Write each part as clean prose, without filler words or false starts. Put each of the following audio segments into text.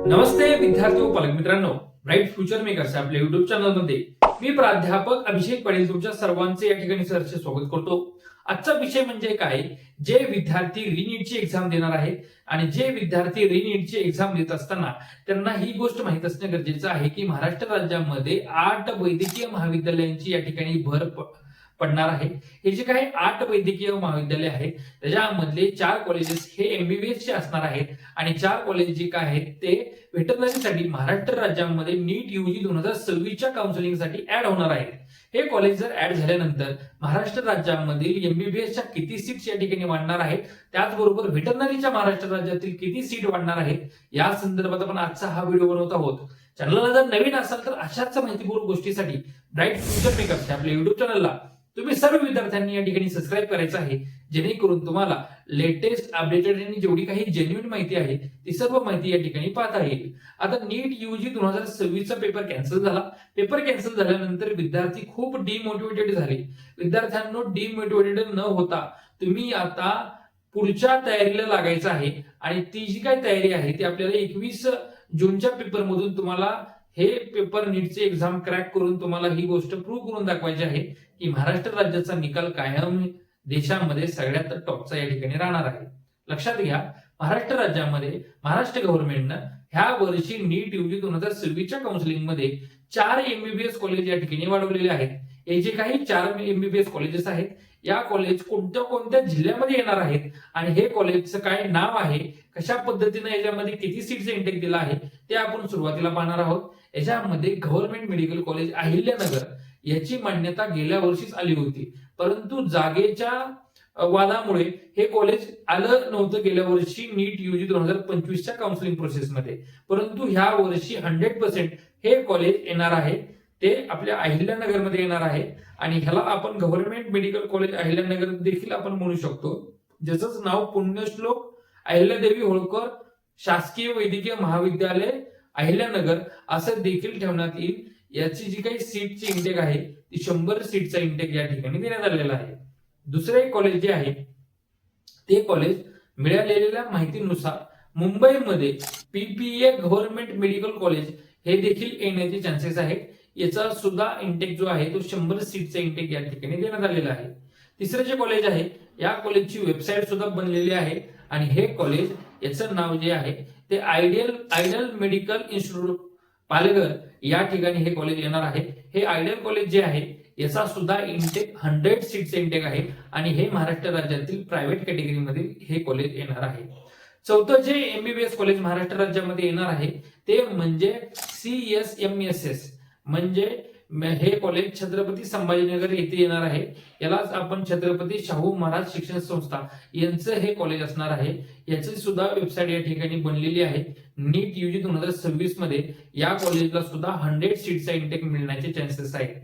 नमस्ते विद्यार्थी व पालक मित्रांनो, ब्राईट फ्युचर मेकर्स आपल्या युट्यूब चॅनलमध्ये मी प्राध्यापक अभिषेक पाटील तुमच्या सर्वांचे या ठिकाणी सहर्ष स्वागत करतो. आजचा विषय म्हणजे काय, जे विद्यार्थी रिनीटची एक्झाम देणार आहेत आणि जे विद्यार्थी रिनीटची एक्झाम देत असताना त्यांना ही गोष्ट माहित असणे गरजेचं आहे की महाराष्ट्र राज्यामध्ये 8 वैद्यकीय महाविद्यालयांची या ठिकाणी भर पडणार आहे. हे जे काही 8 वैद्यकीय महाविद्यालय आहेत त्याच्यामधले 4 कॉलेजेस हे एमबीबीएस चे असणार आहेत आणि 4 कॉलेज जे काय आहेत ते व्हेटरनरीसाठी महाराष्ट्र राज्यामध्ये नीट यूजी 2026 च्या काउन्सिलिंगसाठी ऍड होणार आहेत. हे कॉलेज जर ऍड झाल्यानंतर महाराष्ट्र राज्यामधील एमबीबीएसच्या किती सीट्स या ठिकाणी वाढणार आहेत, त्याचबरोबर व्हेटरनरीच्या महाराष्ट्र राज्यातील किती सीट वाढणार आहेत या संदर्भात आपण आजचा हा व्हिडिओ बनवत आहोत. चॅनलला जर नवीन असाल तर अशाच माहितीपूर्ण गोष्टीसाठी ब्राईट फ्युचर मेकर्स आपल्या युट्यूब चॅनलला तुम्ही सर्व विद्यार्थ्यांनी या ठिकाणी सबस्क्राईब करायचं आहे, जेणेकरून तुम्हाला लेटेस्ट अपडेटेड आणि जेवढी काही जेन्युइन माहिती आहे ती सर्व माहिती या ठिकाणी पाहता येईल. आता नीट यूजी 2026 चा पेपर कॅन्सल झाला. पेपर कॅन्सल झाल्यानंतर विद्यार्थी खूप डिमोटिवेटेड झाले. विद्यार्थ्यांनो डिमोटिवेटेड न होता तुम्ही आता पुढच्या तयारीला लागायचं आहे आणि ती जी काही तयारी आहे ती आपल्याला 21 जूनच्या पेपर मधून तुम्हाला हे पेपर नीटचे एक्झाम क्रॅक करून तुम्हाला ही गोष्ट प्रूव्ह करून दाखवायची आहे की महाराष्ट्र राज्याचा निकाल कायम देशामध्ये सगळ्यात टॉपचा या ठिकाणी राहणार आहे. लक्षात घ्या, महाराष्ट्र राज्यामध्ये महाराष्ट्र गव्हर्नमेंटनं ह्या वर्षी नीट यूजी 2026 च्या काउन्सिलिंग मध्ये 4 एमबीबीएस कॉलेज या ठिकाणी वाढवलेले आहेत. हे जे काही 4 एमबीबीएस कॉलेजेस आहेत या कॉलेज कोणत्या कोणत्या जिल्ह्यामध्ये येणार आहेत आणि हे कॉलेजचं काय नाव आहे, कशा पद्धतीने याच्यामध्ये किती सीटचे इंटेक दिला आहे ते आपण सुरुवातीला पाहणार आहोत. याच्यामध्ये गव्हर्नमेंट मेडिकल कॉलेज अहिल्यानगर याची मान्यता गेल्या वर्षीच आली होती, परंतु जागेच्या वादामुळे हे कॉलेज आलं नव्हतं गेल्या वर्षी नीट यूजी 2025 च्या काउन्सिलिंग प्रोसेसमध्ये. परंतु ह्या वर्षी 100% हे कॉलेज येणार आहे, ते आपल्या अहिल्यानगर मध्ये येणार आहे आणि ह्याला आपण गव्हर्नमेंट मेडिकल कॉलेज अहिल्यानगर देखील आपण म्हणू शकतो, ज्याचं नाव पुण्यश्लोक अहिल्यादेवी होळकर शासकीय वैद्यकीय महाविद्यालय अहिल्यानगर असं देखील ठेवण्यात येईल. याची जी काही सीटची इंटेक आहे ती 100 सीटचा इंटेक या ठिकाणी देण्यात आलेला आहे. दुसरे एक कॉलेज जे आहे ते कॉलेज मिळालेल्या माहितीनुसार मुंबईमध्ये पीपीए गव्हर्नमेंट मेडिकल कॉलेज हे देखील येण्याचे चान्सेस आहेत. याचा सुद्धा इंटेक जो आहे तो 100 सीटचा इंटेक या ठिकाणी देण्यात आलेला आहे. तिसरे जे कॉलेज आहे या कॉलेजची वेबसाईट सुद्धा बनलेली आहे आणि हे कॉलेज याचं नाव जे आहे ते आयडियल मेडिकल इन्स्टिट्यूट पालघर या ठिकाणी हे कॉलेज येणार आहे. हे आयडियल कॉलेज जे आहे याचा सुद्धा इंटेक 100 सीटचे इंटेक आहे आणि हे महाराष्ट्र राज्यातील प्रायव्हेट कॅटेगरीमध्ये हे कॉलेज येणार आहे. चौथं जे एमबीबीएस कॉलेज महाराष्ट्र राज्यामध्ये येणार आहे ते म्हणजे CSMSS, म्हणजे हे कॉलेज छत्रपती संभाजीनगर येथे येणार आहे. यालाच आपण छत्रपती शाहू महाराज शिक्षण संस्था यांचं हे कॉलेज असणार आहे. याची सुद्धा वेबसाईट या ठिकाणी बनलेली आहे. नीट यूजी 2026 मध्ये या कॉलेजला सुद्धा 100 सीटचा इंटेक मिळण्याचे चान्सेस आहेत.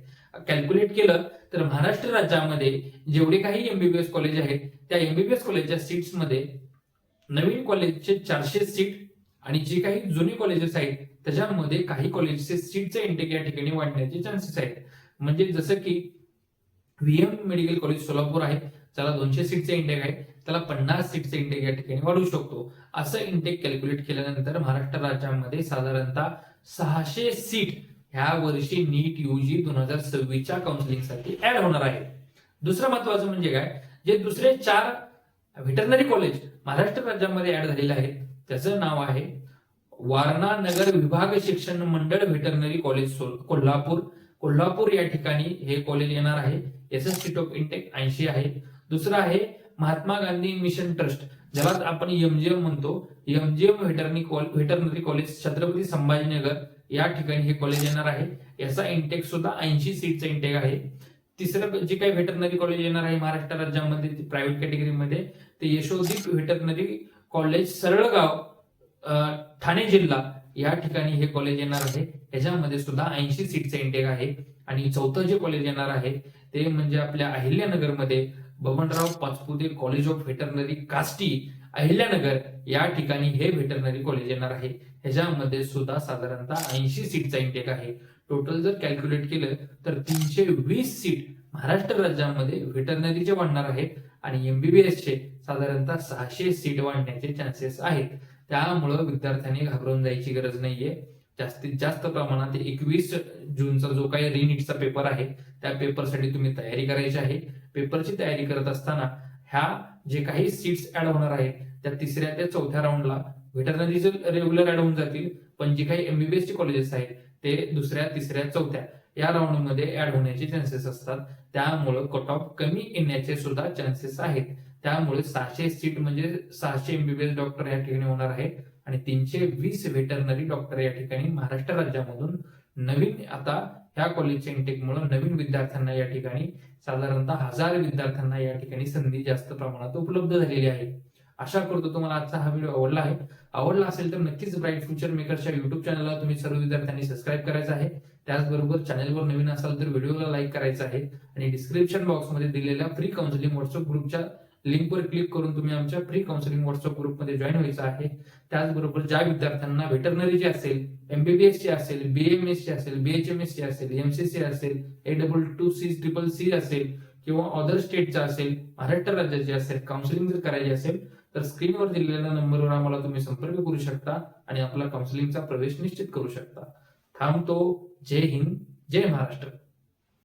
कॅल्क्युलेट केलं तर महाराष्ट्र राज्यामध्ये जेवढे काही एमबीबीएस कॉलेज आहेत त्या एमबीबीएस कॉलेजच्या सीट्स मध्ये नवीन कॉलेजचे 400 सीट आणि जे काही जुने कॉलेजेस आहेत त्याच्यामध्ये काही कॉलेजचे सीटचे इंटेक या ठिकाणी वाढण्याचे चान्सेस आहेत. म्हणजे जसं की व्हीएम मेडिकल कॉलेज सोलापूर आहे, त्याला 200 सीटचे इंटेक आहे, त्याला 50 सीटचे इंटेक या ठिकाणी वाढू शकतो. असं इंटेक कॅल्क्युलेट केल्यानंतर महाराष्ट्र राज्यामध्ये साधारणतः 600 सीट ह्या वर्षी नीट यूजी 2026 च्या काउन्सिलिंगसाठी ऍड होणार आहे. दुसरं महत्वाचं म्हणजे काय, जे दुसरे 4 व्हेटरनरी कॉलेज महाराष्ट्र राज्यामध्ये ऍड झालेले आहेत त्याचं नाव आहे वारणा नगर विभाग शिक्षण मंडळ व्हेटरनरी कॉलेज कोल्हापूर या ठिकाणी हे कॉलेज येणार आहे. याचं सीट ऑफ इंटेक 80 आहे. दुसरं आहे महात्मा गांधी मिशन ट्रस्ट, ज्याला आपण एमजीएम म्हणतो, MGM veterinary college Chhatrapati Sambhajinagar या ठिकाणी हे कॉलेज येणार आहे. याचा इंटेक सुद्धा 80 सीटचा इंटेक आहे. तिसरं जे काही व्हेटरनरी कॉलेज येणार आहे महाराष्ट्र राज्यामध्ये प्रायव्हेट कॅटेगरीमध्ये ते यशोदीप व्हेटरनरी कॉलेज सरळगाव ठाणे जिल्हा या ठिकाणी हे कॉलेज येणार आहे. याच्यामध्ये सुद्धा 80 सीटचे इंटेक आहे. आणि चौथं जे कॉलेज येणार आहे ते म्हणजे आपल्या अहिल्यानगरमध्ये Babanrao Pachpute college of veterinary Kashti Ahilyanagar या ठिकाणी हे व्हेटरनरी कॉलेज येणार आहे. ह्याच्यामध्ये सुद्धा साधारणतः 80 सीटचा इंटेक आहे. टोटल जर कॅल्क्युलेट केलं तर 320 सीट महाराष्ट्र राज्यामध्ये व्हेटरनरीचे वाढणार आहेत आणि एमबीबीएसचे साधारणतः 600 सीट वाढण्याचे चान्सेस आहेत. त्यामुळं विद्यार्थ्यांनी घाबरून जायची गरज नाहीये. जास्तीत जास्त प्रमाणात 21 जूनचा जो काही रिनीटचा पेपर आहे त्या पेपरसाठी तुम्ही तयारी करायची आहे. पेपरची तयारी करत असताना ह्या जे काही सीट्स ऍड होणार आहेत त्या 3ऱ्या ते 4थ्या राऊंडला व्हेटरनरीचे रेग्युलर ऍड होऊन जातील, पण जे काही MBBS चे कॉलेजेस आहेत ते 2ऱ्या, 3ऱ्या, 4थ्या या राऊंडमध्ये ऍड होण्याचे चान्सेस असतात. त्यामुळे कट ऑफ कमी येण्याचे सुद्धा चान्सेस आहेत. त्यामुळे 600 सीट म्हणजे 600 MBBS डॉक्टर या ठिकाणी होणार आहेत आणि 320 व्हेटरनरी डॉक्टर या ठिकाणी महाराष्ट्र राज्यामधून नवीन आता ह्या कॉलेजच्या इंटेकमुळे नवीन विद्यार्थ्यांना या ठिकाणी साधारणतः 1000 विद्यार्थ्यांना या ठिकाणी संधी जास्त प्रमाणात उपलब्ध झालेली आहे. आशा करतो तुम्हाला आजचा हा व्हिडिओ आवडला असेल तर नक्कीच ब्राईट फ्युचर मेकरच्या युट्यूब चॅनलला तुम्ही सर्व विद्यार्थ्यांनी सबस्क्राईब करायचं आहे. त्याचबरोबर चॅनलवर नवीन असाल तर व्हिडिओला लाईक करायचं आहे आणि डिस्क्रिप्शन बॉक्समध्ये दिलेल्या फ्री काउन्सिलिंग व्हॉट्सअप ग्रुपच्या लिंकवर क्लिक करून तुम्ही आमच्या फ्री काउन्सिलिंग व्हॉट्सअप ग्रुपमध्ये जॉईन व्हायचं आहे. त्याचबरोबर ज्या विद्यार्थ्यांना व्हेटरनरीची असेल, MBBS ची असेल, BAMS ची असेल, BHMS ची असेल, MCC असेल, A22C, CCC असेल किंवा अदर स्टेटचा असेल, महाराष्ट्र राज्याची असेल, काउन्सिलिंग जर करायची असेल तर स्क्रीनवर दिलेल्या नंबरवर आम्हाला तुम्ही संपर्क करू शकता आणि आपला काउन्सिलिंगचा प्रवेश निश्चित करू शकता. थांबतो. जय हिंद, जय महाराष्ट्र.